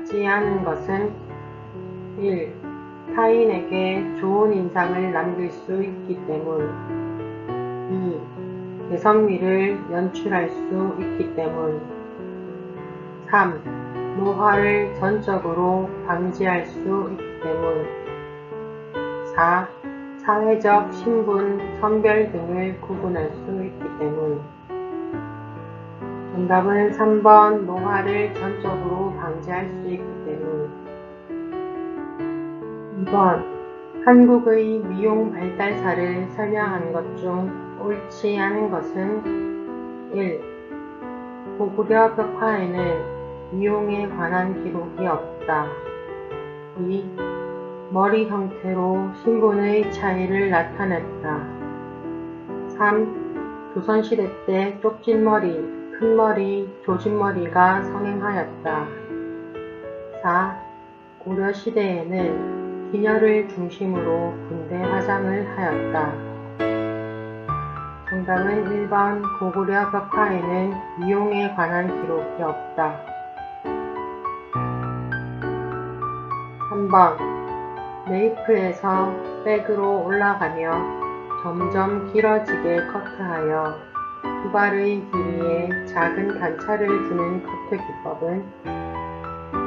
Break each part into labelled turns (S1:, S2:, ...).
S1: 받지 않은 것은 1. 타인에게 좋은 인상을 남길 수 있기 때문. 2. 개성미를 연출할 수 있기 때문. 3. 노화를 전적으로 방지할 수 있기 때문. 4. 사회적 신분, 성별 등을 구분할 수 있기 때문. 정답은 3번 노화를 전적으로 방지할 수 있기 때문. 2번 한국의 미용 발달사를 설명한 것 중 옳지 않은 것은 1. 고구려 벽화에는 미용에 관한 기록이 없다. 2. 머리 형태로 신분의 차이를 나타냈다. 3. 조선시대 때 쪽진 머리, 큰 머리, 조진 머리가 성행하였다. 4. 고려 시대에는 기녀를 중심으로 군대 화장을 하였다. 정답은 1번 고구려 벽화에는 미용에 관한 기록이 없다. 3번 메이플에서 백으로 올라가며 점점 길어지게 커트하여 두발의 길이에 작은 단차를 주는 커트 기법은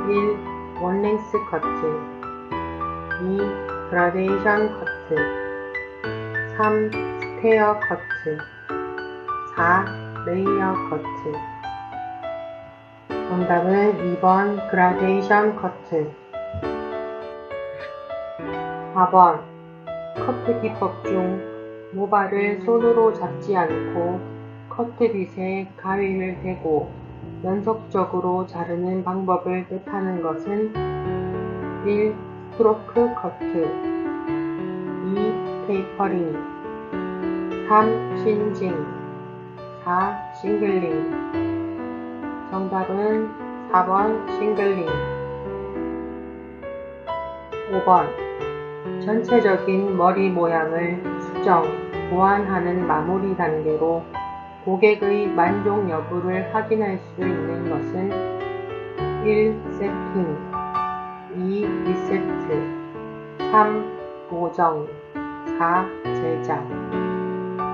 S1: 1. 원랭스 커트 2. 그라데이션 커트 3. 스퀘어 커트 4. 레이어 커트 정답은 2번 그라데이션 커트 4번 커트 기법 중 모발을 손으로 잡지 않고 커트빗에 가위를 대고 연속적으로 자르는 방법을 뜻하는 것은 1. 스트로크 커트 2. 테이퍼링 3. 신징 4. 싱글링 정답은 4번 싱글링 5번 전체적인 머리 모양을 수정, 보완하는 마무리 단계로 고객의 만족 여부를 확인할 수 있는 것은 1. 세팅 2. 리세트 3. 보정 4. 제작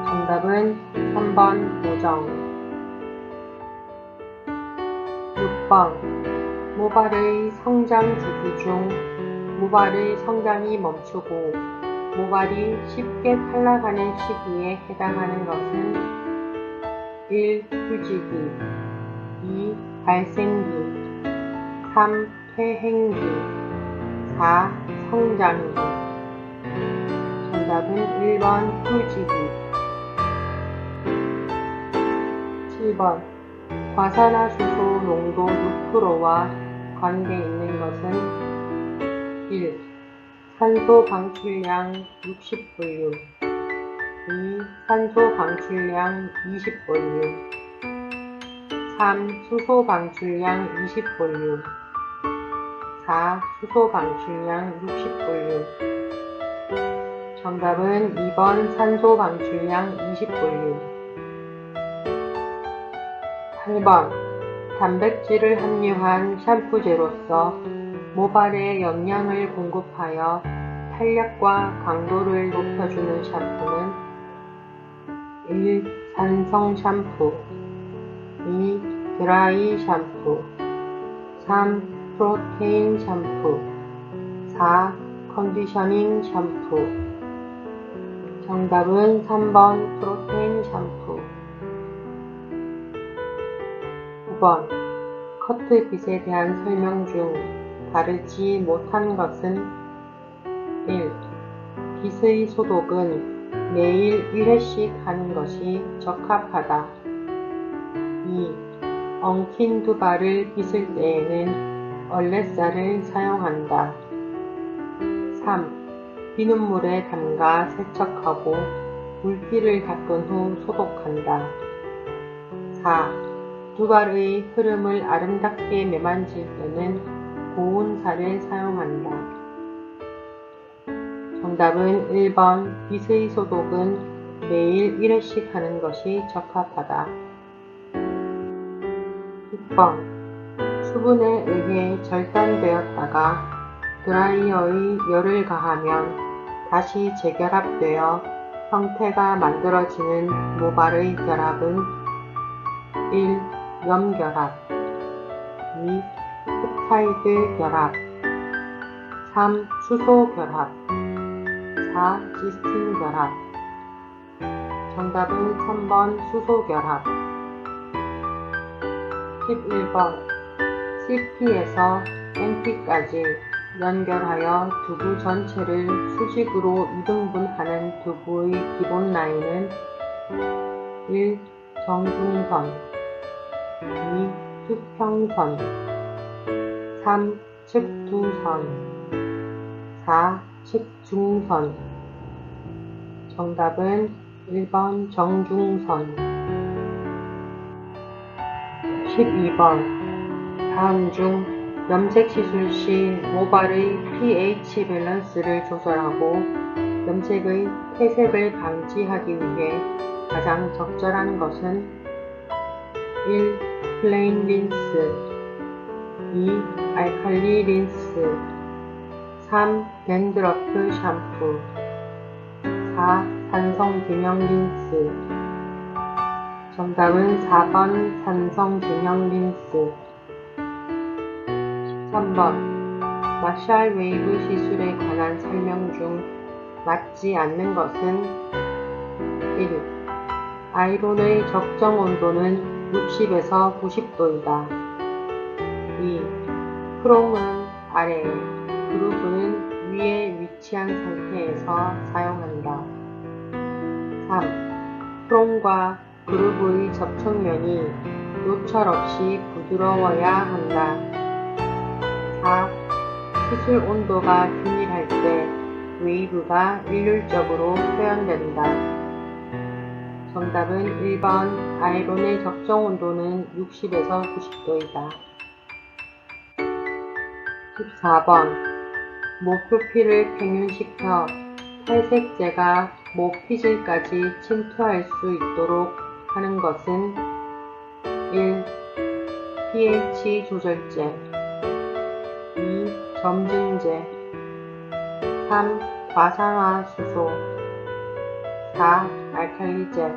S1: 정답은 3번 보정 6번 모발의 성장 주기 중 모발의 성장이 멈추고 모발이 쉽게 탈락하는 시기에 해당하는 것은 1. 휴지기 2. 발생기 3. 퇴행기 4. 성장기 정답은 1번 휴지기 7번 과산화수소 농도 6%와 관계 있는 것은 1. 산소 방출량 60볼륨 2. 산소 방출량 20볼륨 3. 수소 방출량 20볼륨 4. 수소 방출량 60볼륨 정답은 2번 산소 방출량 20볼륨 8번 단백질을 함유한 샴푸제로서 모발에 영양을 공급하여 탄력과 강도를 높여주는 샴푸는 1. 산성 샴푸 2. 드라이 샴푸 3. 프로테인 샴푸 4. 컨디셔닝 샴푸 정답은 3번 프로테인 샴푸 9번 커트빗에 대한 설명 중 다르지 못한 것은 1. 빗의 소독은 매일 1회씩 하는 것이 적합하다. 2. 엉킨 두발을 빗을 때에는 얼레쌀을 사용한다. 3. 비눗물에 담가 세척하고 물기를 닦은 후 소독한다. 4. 두발의 흐름을 아름답게 매만질 때는 고운 살을 사용한다. 정답은 1번 빗의 소독은 매일 1회씩 하는 것이 적합하다. 6번 수분에 의해 절단되었다가 드라이어의 열을 가하면 다시 재결합되어 형태가 만들어지는 모발의 결합은 1. 염결합 2. 펩타이드 결합 3. 수소 결합 4. 시스틴 결합. 정답은 3번 수소 결합. 11번 CP에서 NP까지 연결하여 두부 전체를 수직으로 2등분하는 두부의 기본 라인은 1. 정중선 2. 수평선 3. 측두선 4. 측중선. 정답은 1번 정중선. 12번 다음 중 염색시술 시 모발의 pH 밸런스를 조절하고 염색의 퇴색을 방지하기 위해 가장 적절한 것은 1. 플레인 린스 2. 알칼리 린스 3. 댄드러프 샴푸 4. 산성균형 린스. 정답은 4번 산성균형 린스. 13번 마샬 웨이브 시술에 관한 설명 중 맞지 않는 것은 1. 아이론의 적정 온도는 60에서 90도이다. 2. 프롱은 아래에, 그루브는 위에 위치한 상태에서 사용한다. 3. 프롱과 그루브의 접촉면이 요철 없이 부드러워야 한다. 4. 시술 온도가 균일할 때 웨이브가 일률적으로 표현된다. 정답은 1번 아이론의 적정 온도는 60에서 90도이다. 14번 모표피를 평윤시켜 탈색제가 모피질까지 침투할 수 있도록 하는 것은 1. pH 조절제 2. 점증제 3. 과산화수소 4. 알칼리제.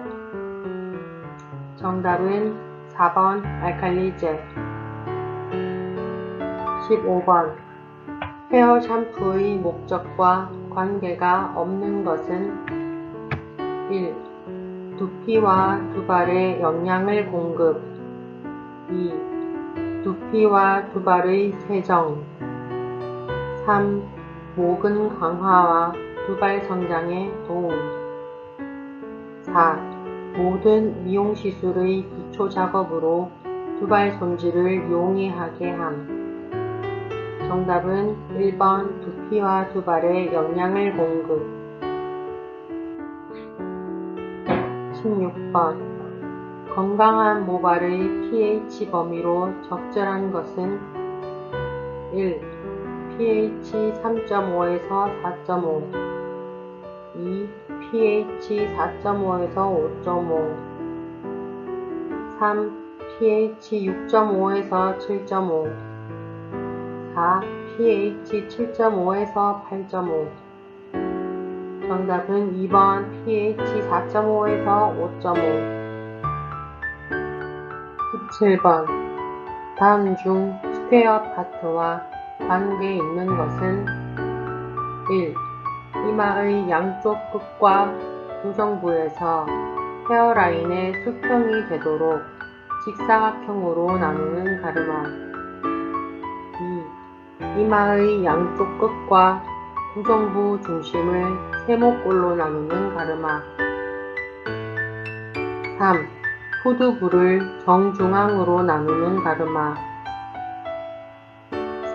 S1: 정답은 4번 알칼리제. 15번 헤어 샴푸의 목적과 관계가 없는 것은 1. 두피와 두발의 영양을 공급 2. 두피와 두발의 세정 3. 모근 강화와 두발 성장에 도움 4. 모든 미용시술의 기초 작업으로 두발 손질을 용이하게 함. 정답은 1번 두피와 두발의 영양을 공급. 16번 건강한 모발의 pH 범위로 적절한 것은 1. pH 3.5에서 4.5 2. pH 4.5에서 5.5 3. pH 6.5에서 7.5 4. pH 7.5에서 8.5. 정답은 2번 pH 4.5에서 5.5. 17번 다음 중 스퀘어 파트와 관계 있는 것은 1. 이마의 양쪽 끝과 구정부에서 헤어라인의 수평이 되도록 직사각형으로 나누는 가르마 2. 이마의 양쪽 끝과 구정부 중심을 세모꼴로 나누는 가르마 3. 후두부를 정중앙으로 나누는 가르마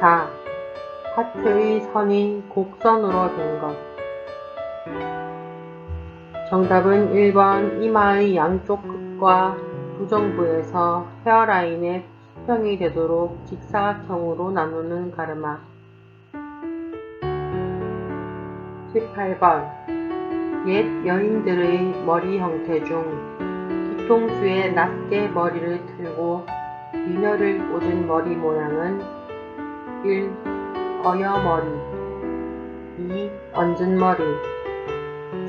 S1: 4. 하트의 선이 곡선으로 된 것. 정답은 1번 이마의 양쪽 끝과 구정부에서 헤어라인의 수평이 되도록 직사각형으로 나누는 가르마. 18번 옛 여인들의 머리 형태 중 뒤통수에 낮게 머리를 틀고 미녀를 꽂은 머리 모양은 1. 어여머리 2. 얹은 머리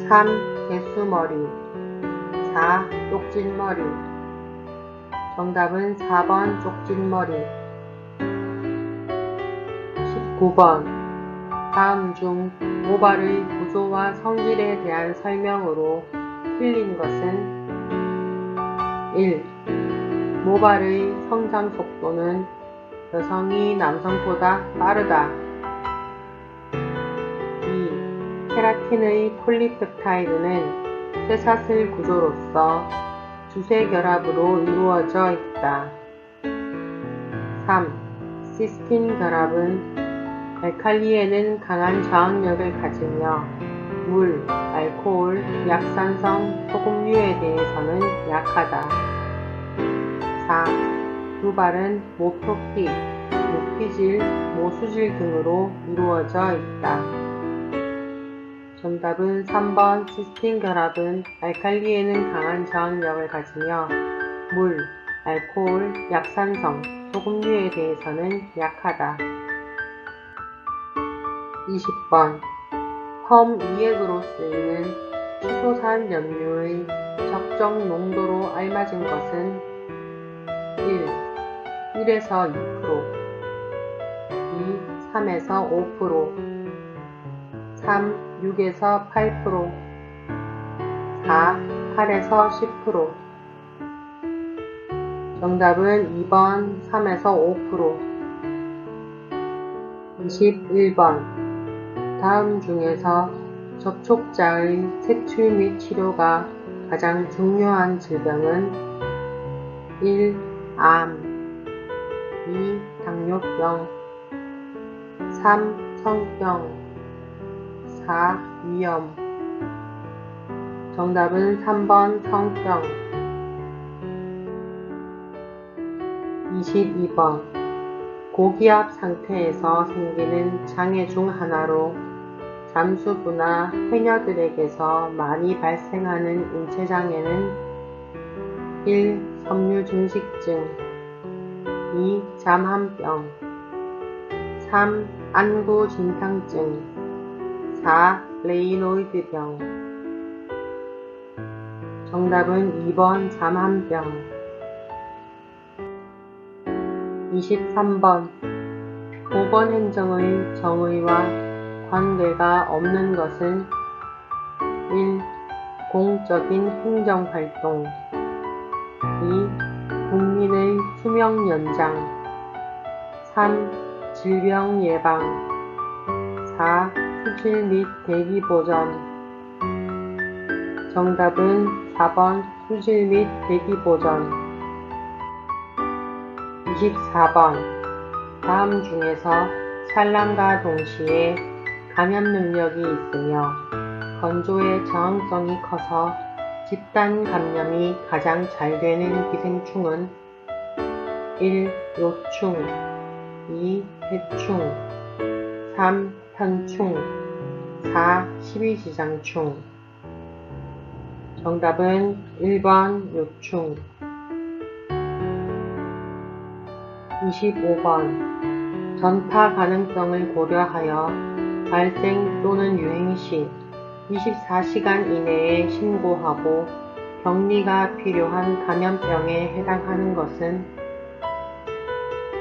S1: 3. 개수머리 4. 쪽진머리 정답은 4번 쪽진머리 19번 다음 중 모발의 구조와 성질에 대한 설명으로 틀린 것은 1. 모발의 성장 속도는 여성이 남성보다 빠르다. 2. 케라틴의 폴리펩타이드는 쇠사슬 구조로서 주쇄 결합으로 이루어져 있다. 3. 시스틴 결합은 알칼리에는 강한 저항력을 가지며 물, 알코올, 약산성, 소금류에 대해서는 약하다. 4. 두발은 모표피, 모피질, 모수질 등으로 이루어져 있다. 정답은 3번 시스틴 결합은 알칼리에는 강한 저항력을 가지며 물, 알코올, 약산성, 소금류에 대해서는 약하다. 20번 펌 이액으로 쓰이는 치소산 염료의 적정 농도로 알맞은 것은 1. 1에서 2% 2. 3에서 5% 3. 6에서 8% 4. 8에서 10% 정답은 2번 3에서 5% 21번 다음 중에서 접촉자의 색출 및 치료가 가장 중요한 질병은 1. 암 2. 당뇨병 3. 성병 4. 위염 정답은 3번 성병 22번 고기압 상태에서 생기는 장애 중 하나로 잠수부나 해녀들에게서 많이 발생하는 인체장애는 1. 섬유증식증 2. 잠한병 3. 안구진탕증 4. 레이노이드병 정답은 2번 잠한병 23번 보건행정의 정의와 관계가 없는 것은 1. 공적인 행정활동 2. 국민의 수명 연장 3. 질병 예방 4. 수질 및 대기 보전 정답은 4번 수질 및 대기 보전 24번 다음 중에서 산란과 동시에 감염 능력이 있으며 건조에 저항성이 커서 집단 감염이 가장 잘 되는 기생충은 1. 요충 2. 해충 3. 현충 4. 십이지장충 정답은 1번 요충 25번 전파 가능성을 고려하여 발생 또는 유행 시 24시간 이내에 신고하고 격리가 필요한 감염병에 해당하는 것은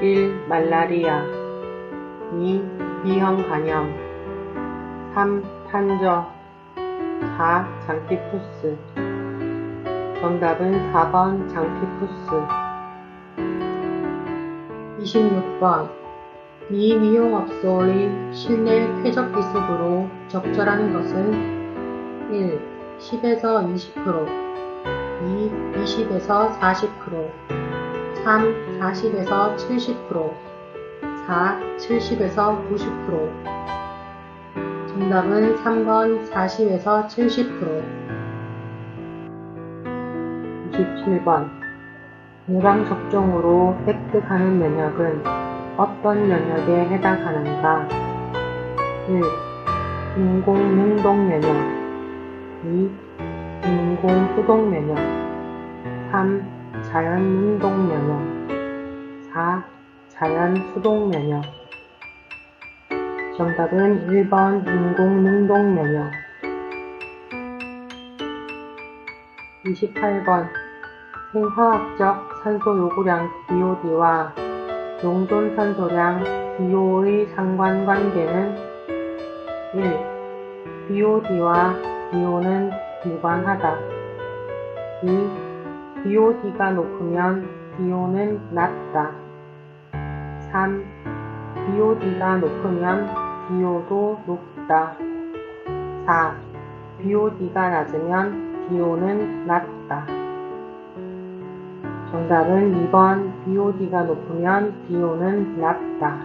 S1: 1. 말라리아 2. B형 간염 3. 탄저 4. 장티푸스 정답은 4번 장티푸스 26번 미미용업소의 실내 쾌적 기습으로 적절한 것은 1. 10에서 20% 2. 20에서 40% 3. 40에서 70% 4. 70에서 90% 정답은 3번 40에서 70% 27번 예방접종으로 획득하는 면역은 어떤 면역에 해당하는가? 1. 인공능동면역 2. 인공후동면역 3. 자연능동면역 4. 자연 수동 면역. 정답은 1번 인공 능동 면역. 28번 생화학적 산소 요구량 DOD와 용존 산소량 DO의 상관관계는 1. DOD와 DO는 무관하다. 2. DOD가 높으면 DO는 낮다. 3. DOD가 높으면 DO도 높다. 4. DOD가 낮으면 DO는 낮다. 정답은 2번 DOD가 높으면 DO는 낮다.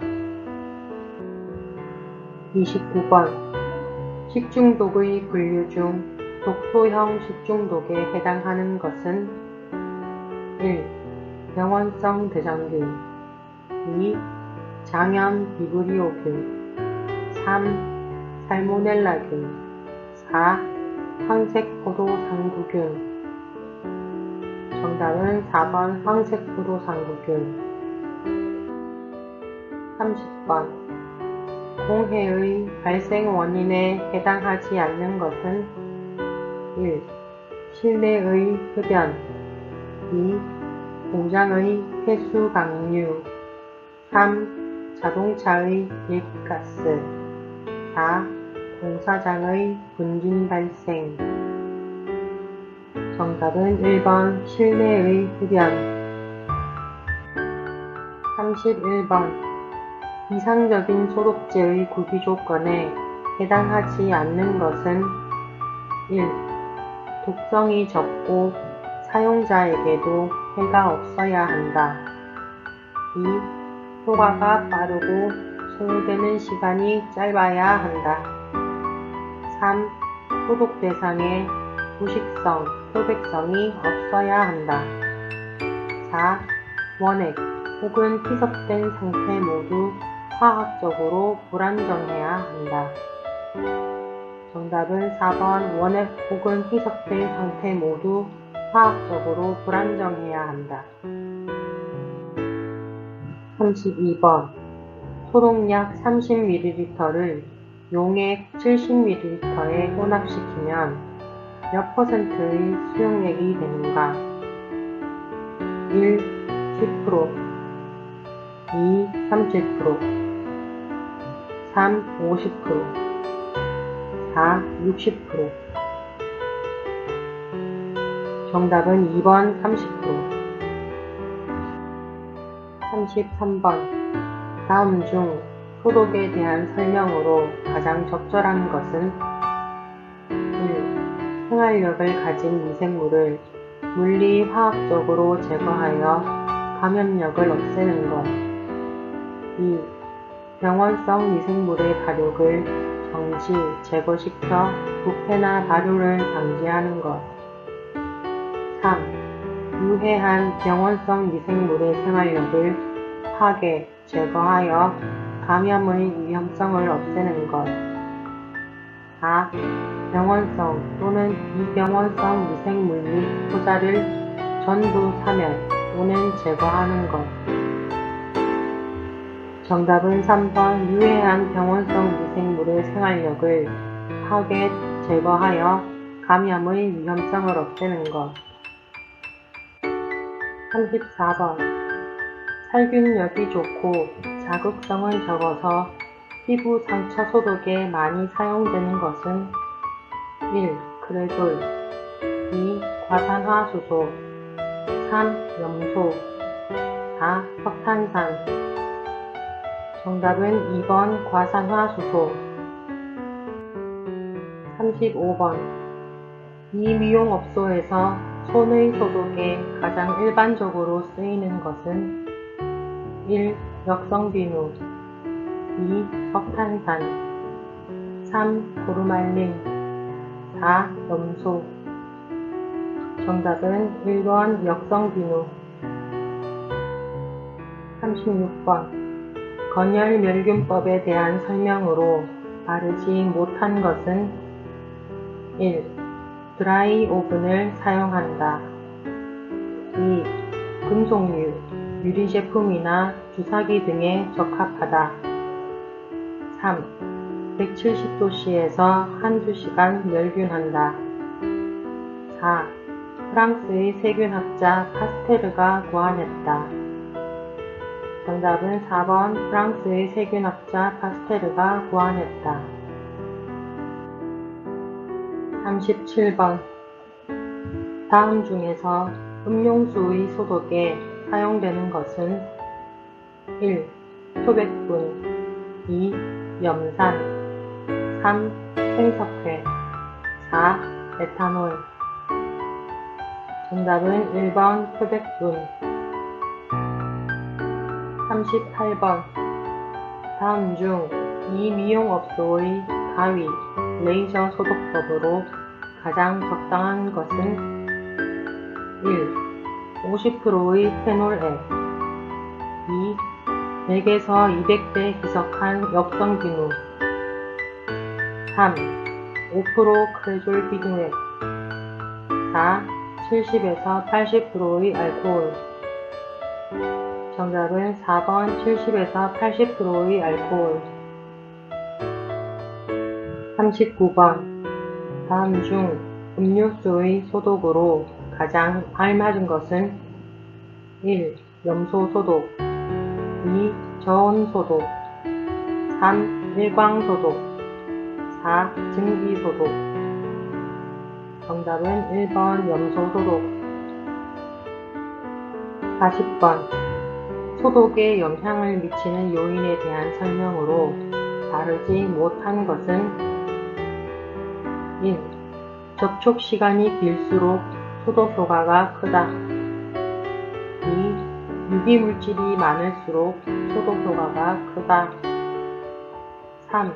S1: 29번 식중독의 분류 중 독소형 식중독에 해당하는 것은 1. 병원성 대장균 2. 장염 비브리오균 3. 살모넬라균 4. 황색포도상구균. 정답은 4번 황색포도상구균. 30번 공해의 발생 원인에 해당하지 않는 것은 1. 실내의 흡연 2. 공장의 폐수 방류 3. 자동차의 배기가스 4. 공사장의 분진 발생. 정답은 1번 실내의 흡연. 31번 이상적인 소독제의 구비 조건에 해당하지 않는 것은 1. 독성이 적고 사용자에게도 해가 없어야 한다. 2. 효과가 빠르고 소요되는 시간이 짧아야 한다. 3. 소독 대상에 부식성, 표백성이 없어야 한다. 4. 원액 혹은 희석된 상태 모두 화학적으로 불안정해야 한다. 정답은 4번 원액 혹은 희석된 상태 모두 화학적으로 불안정해야 한다. 32번 소독약 30ml를 용액 70ml에 혼합시키면 몇 %의 수용액이 되는가? 1. 10% 2. 30% 3. 50% 4. 60%. 정답은 2번 30%. 33번 다음 중 소독에 대한 설명으로 가장 적절한 것은 1. 생활력을 가진 미생물을 물리화학적으로 제거하여 감염력을 없애는 것 2. 병원성 미생물의 발육을 정지, 제거시켜 부패나 발효를 방지하는 것 3. 유해한 병원성 미생물의 생활력을 파괴, 제거하여 감염의 위험성을 없애는 것 4. 병원성 또는 비병원성 미생물 및 토자를 전부 사멸 또는 제거하는 것. 정답은 3번 유해한 병원성 미생물의 생활력을 파괴, 제거하여 감염의 위험성을 없애는 것. 34번 살균력이 좋고 자극성은 적어서 피부 상처 소독에 많이 사용되는 것은 1. 크레졸 2. 과산화수소 3. 염소 4. 석탄산. 정답은 2번 과산화수소. 35번 이 미용업소에서 손의 소독에 가장 일반적으로 쓰이는 것은 1. 역성비누 2. 석탄산 3. 포르말린 4. 염소. 정답은 1번 역성비누. 36번 건열멸균법에 대한 설명으로 바르지 못한 것은 1. 드라이 오븐을 사용한다 2. 금속류 유리제품이나 주사기 등에 적합하다. 3. 170도씨에서 한두 시간 멸균한다. 4. 프랑스의 세균학자 파스테르가 고안했다. 정답은 4번 프랑스의 세균학자 파스테르가 고안했다. 37번 다음 중에서 음용수의 소독에 사용되는 것은 1. 토백분 2. 염산 3. 생석회 4. 에탄올 정답은 1번 토백분 38번 다음 중 이 미용업소의 가위, 레이저 소독법으로 가장 적당한 것은 1. 50%의 페놀액 2. 100에서 200배 희석한 역성비누 3. 5% 크레졸 비누액 4. 70에서 80%의 알코올 정답은 4번 70에서 80%의 알코올 39번 다음 중 음료수의 소독으로 가장 알맞은 것은 1. 염소 소독 2. 저온 소독 3. 일광 소독 4. 증기 소독 정답은 1번 염소 소독 40번 소독에 영향을 미치는 요인에 대한 설명으로 다르지 못한 것은 1. 접촉 시간이 길수록 소독 효과가 크다. 2. 유기물질이 많을수록 소독 효과가 크다. 3.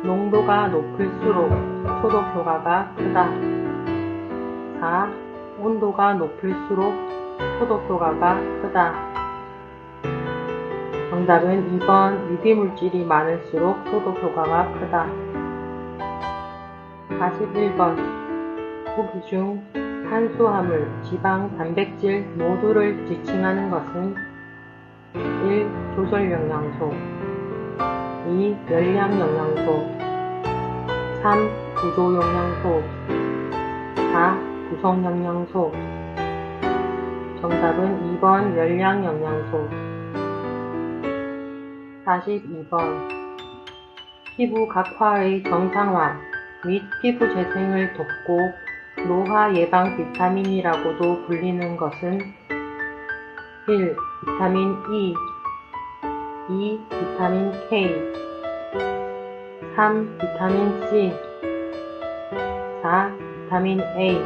S1: 농도가 높을수록 소독 효과가 크다. 4. 온도가 높을수록 소독 효과가 크다. 정답은 2번 유기물질이 많을수록 소독 효과가 크다. 41번 보기 중 탄수화물, 지방, 단백질 모두를 지칭하는 것은 1. 조절영양소 2. 열량영양소 3. 구조영양소 4. 구성영양소 정답은 2번 열량영양소 42번 피부 각화의 정상화 및 피부 재생을 돕고 노화 예방 비타민이라고도 불리는 것은 1. 비타민 E 2. 비타민 K 3. 비타민 C 4. 비타민 A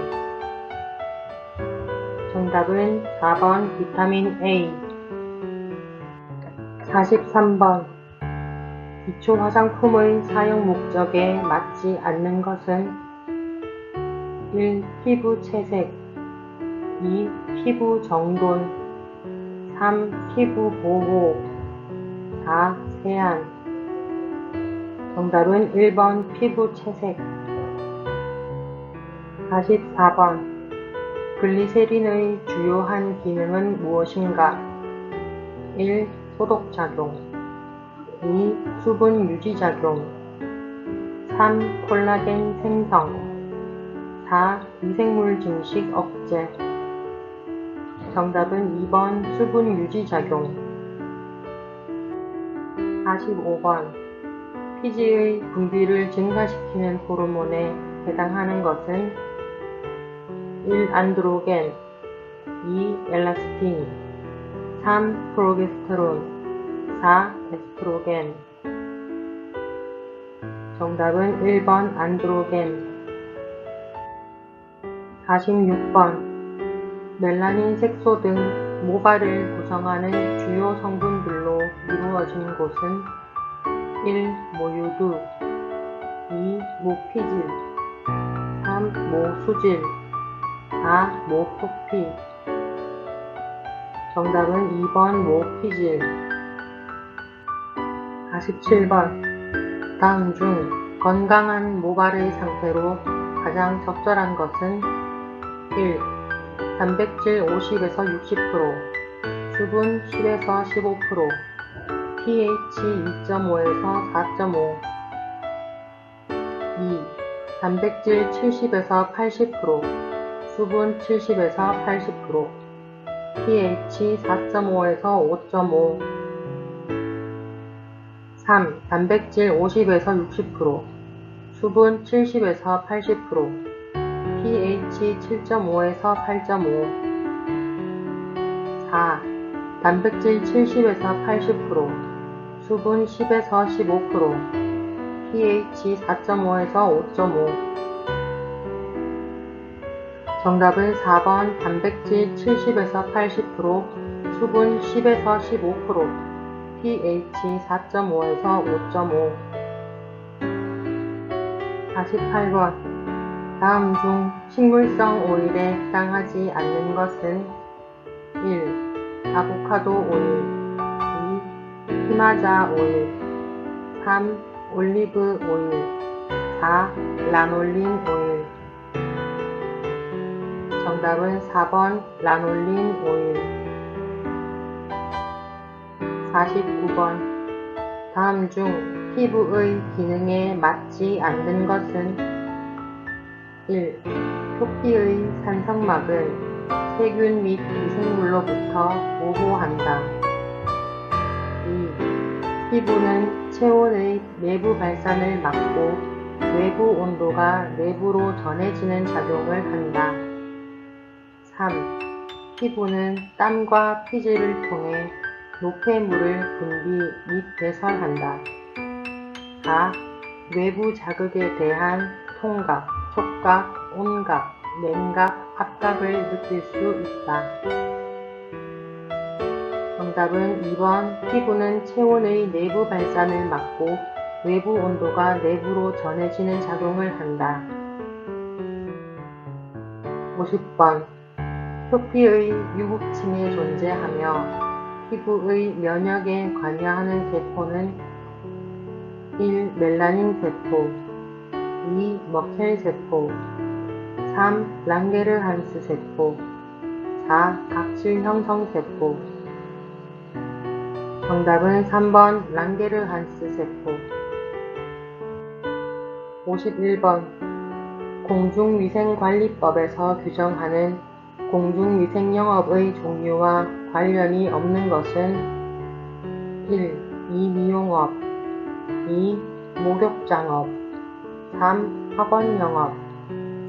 S1: 정답은 4번 비타민 A 43번 기초 화장품의 사용 목적에 맞지 않는 것은 1. 피부 채색 2. 피부 정돈 3. 피부 보호 4. 세안 정답은 1번 피부 채색 44번 글리세린의 주요한 기능은 무엇인가? 1. 소독작용 2. 수분 유지작용 3. 콜라겐 생성 4. 미생물 증식 억제 정답은 2번 수분 유지작용 45번 피지의 분비를 증가시키는 호르몬에 해당하는 것은 1. 안드로겐 2. 엘라스틴 3. 프로게스테론 4. 에스트로겐 정답은 1번 안드로겐 46번 멜라닌 색소 등 모발을 구성하는 주요 성분들로 이루어진 곳은 1. 모유두 2. 모피질 3. 모수질 4. 모토피 정답은 2번 모피질 47번 다음 중 건강한 모발의 상태로 가장 적절한 것은 1. 단백질 50에서 60% 수분 10에서 15%, pH 2.5에서 4.5. 2. 단백질 70에서 80%, 수분 70에서 80%, pH 4.5에서 5.5. 3. 단백질 50에서 60%, 수분 70에서 80%, pH 7.5에서 8.5. 4. 단백질 70에서 80%, 수분 10에서 15%, pH 4.5에서 5.5. 정답은 4번 단백질 70에서 80%, 수분 10에서 15%, pH 4.5에서 5.5. 48번. 다음 중 식물성 오일에 해당하지 않는 것은 1. 아보카도 오일, 2. 피마자 오일, 3. 올리브 오일, 4. 라놀린 오일. 정답은 4번 라놀린 오일. 49번. 다음 중 피부의 기능에 맞지 않는 것은 1. 표피의 산성막을 세균 및 미생물로부터 보호한다. 2. 피부는 체온의 내부 발산을 막고 외부 온도가 내부로 전해지는 작용을 한다. 3. 피부는 땀과 피지를 통해 노폐물을 분비 및 배설한다. 4. 외부 자극에 대한 통각, 촉각, 온각, 냉각, 압각을 느낄 수 있다. 정답은 2번 피부는 체온의 내부 발산을 막고 외부 온도가 내부로 전해지는 작용을 한다. 50번. 표피의 유국층에 존재하며 피부의 면역에 관여하는 세포는 1. 멜라닌 세포, 2. 머켈 세포, 3. 랑게르한스 세포, 4. 각질 형성 세포. 정답은 3번 랑게르한스 세포. 51번. 공중위생관리법에서 규정하는 공중위생영업의 종류와 관련이 없는 것은 1. 미용업, 2. 목욕장업, 3. 학원영업,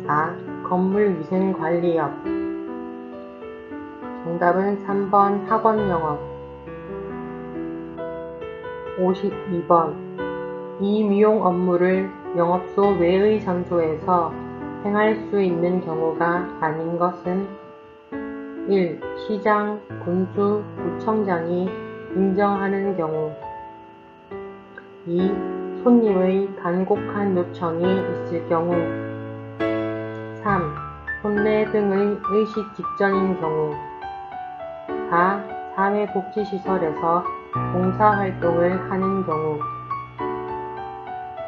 S1: 4. 건물위생관리업. 정답은 3번 학원영업. 52번. 이 미용 업무를 영업소 외의 장소에서 행할 수 있는 경우가 아닌 것은 1. 시장, 군수, 구청장이 인정하는 경우, 2. 손님의 간곡한 요청이 있을 경우, 3. 혼례 등의 의식 직전인 경우, 4. 사회복지시설에서 봉사활동을 하는 경우.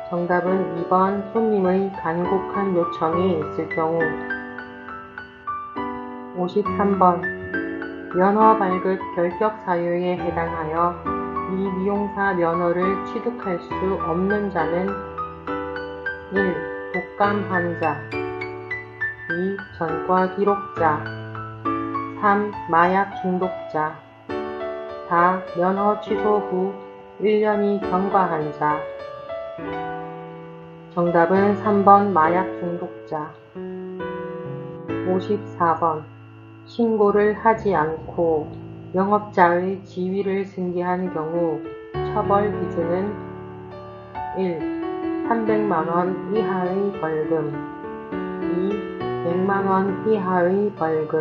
S1: 정답은 2번 손님의 간곡한 요청이 있을 경우. 53번. 면허 발급 결격 사유에 해당하여 이 미용사 면허를 취득할 수 없는 자는 1. 독감 환자, 2. 전과 기록자, 3. 마약 중독자, 4. 면허 취소 후 1년이 경과한 자. 정답은 3번 마약 중독자. 54번. 신고를 하지 않고 영업자의 지위를 승계한 경우 처벌 기준은 1. 300만원 이하의 벌금, 2. 100만원 이하의 벌금,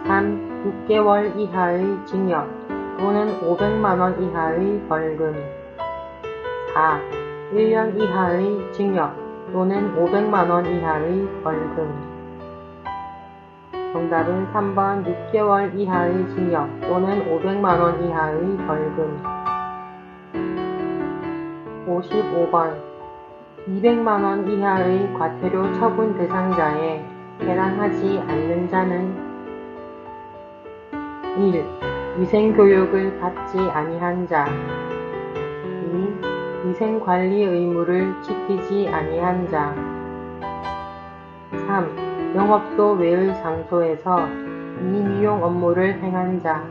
S1: 3. 6개월 이하의 징역 또는 500만원 이하의 벌금, 4. 1년 이하의 징역 또는 500만원 이하의 벌금. 정답은 3번 6개월 이하의 징역 또는 500만원 이하의 벌금. 55번. 200만원 이하의 과태료 처분 대상자에 해당하지 않는 자는 1. 위생교육을 받지 아니한 자. 2. 위생관리 의무를 지키지 아니한 자. 3. 영업소 외의 장소에서 미미용 업무를 행한 자.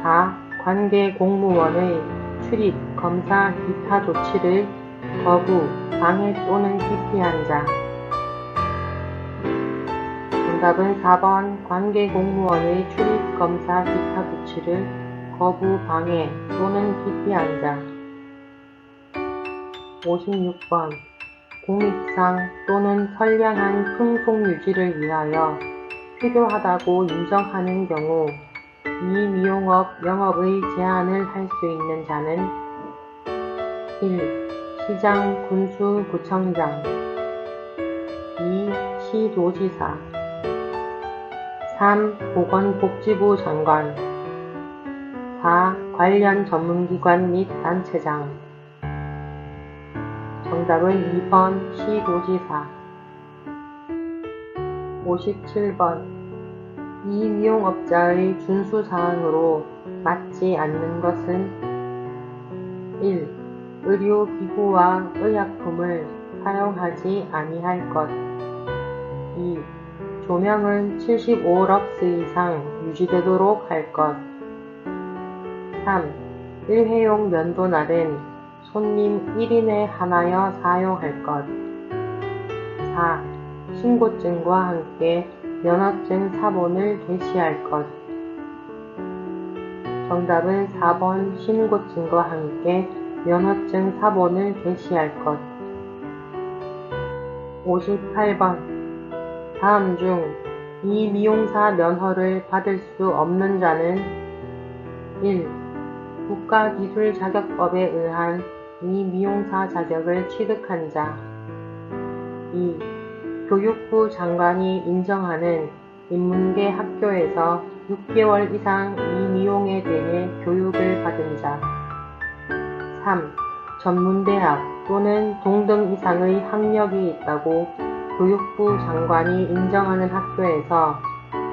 S1: 4. 관계 공무원의 출입, 검사, 기타 조치를 거부, 방해 또는 기피한 자. 정답은 4번 관계 공무원의 출입, 검사, 기타 조치를 거부, 방해 또는 기피한 자. 56번 공익상 또는 선량한 풍속 유지를 위하여 필요하다고 인정하는 경우 이 미용업 영업의 제한을 할 수 있는 자는 1. 시장, 군수, 구청장. 2. 시도지사. 3. 보건복지부 장관. 4. 관련 전문기관 및 단체장. 정답은 2번 시도지사. 57번 이 미용업자의 준수사항으로 맞지 않는 것은 1. 의료기구와 의약품을 사용하지 아니할 것. 2. 조명은 75럭스 이상 유지되도록 할 것. 3. 일회용 면도날은 손님 1인에 한하여 사용할 것. 4. 신고증과 함께 면허증 사본을 게시할 것. 정답은 4번 신고증과 함께 면허증 사본을 게시할 것. 58번 다음 중 이 미용사 면허를 받을 수 없는 자는 1. 국가기술자격법에 의한 이 미용사 자격을 취득한 자. 2. 교육부 장관이 인정하는 인문계 학교에서 6개월 이상 이 미용에 대해 교육을 받은 자. 3. 전문대학 또는 동등 이상의 학력이 있다고 교육부 장관이 인정하는 학교에서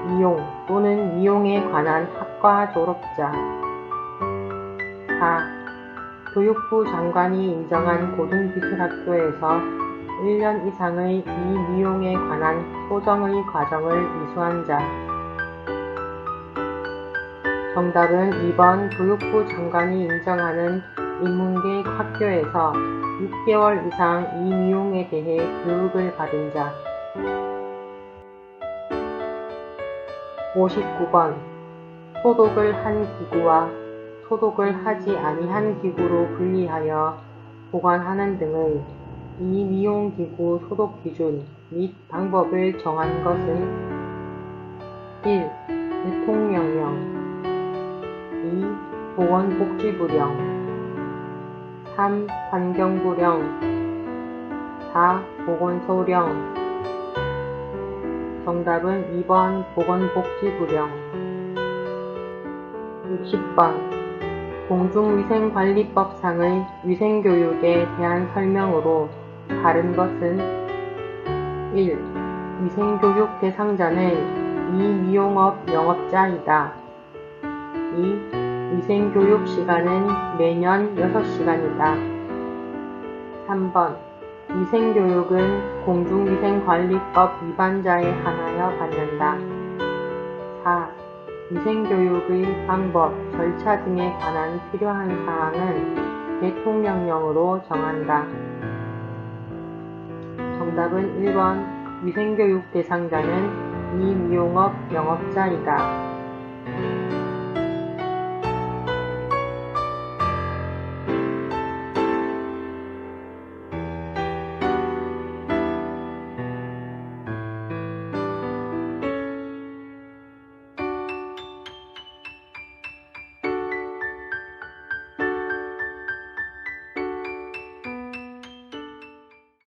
S1: 미용 또는 미용에 관한 학과 졸업자. 4. 교육부 장관이 인정한 고등기술학교에서 1년 이상의 이 미용에 관한 소정의 과정을 이수한 자. 정답은 2번 교육부 장관이 인정하는 인문계 학교에서 6개월 이상 이 미용에 대해 교육을 받은 자. 59번 소독을 한 기구와 소독을 하지 아니한 기구로 분리하여 보관하는 등의 이 미용기구 소독 기준 및 방법을 정한 것은 1. 대통령령 2. 보건복지부령 3. 환경부령 4. 보건소령. 정답은 2번 보건복지부령. 60번 공중위생관리법상의 위생교육에 대한 설명으로 다른 것은 1. 위생교육 대상자는 이 미용업 영업자이다. 2. 위생교육 시간은 매년 6시간이다. 3번 위생교육은 공중위생관리법 위반자에 한하여 받는다. 4. 위생교육의 방법, 절차 등에 관한 필요한 사항은 대통령령으로 정한다. 정답은 1번 위생교육 대상자는 이 미용업 영업자이다.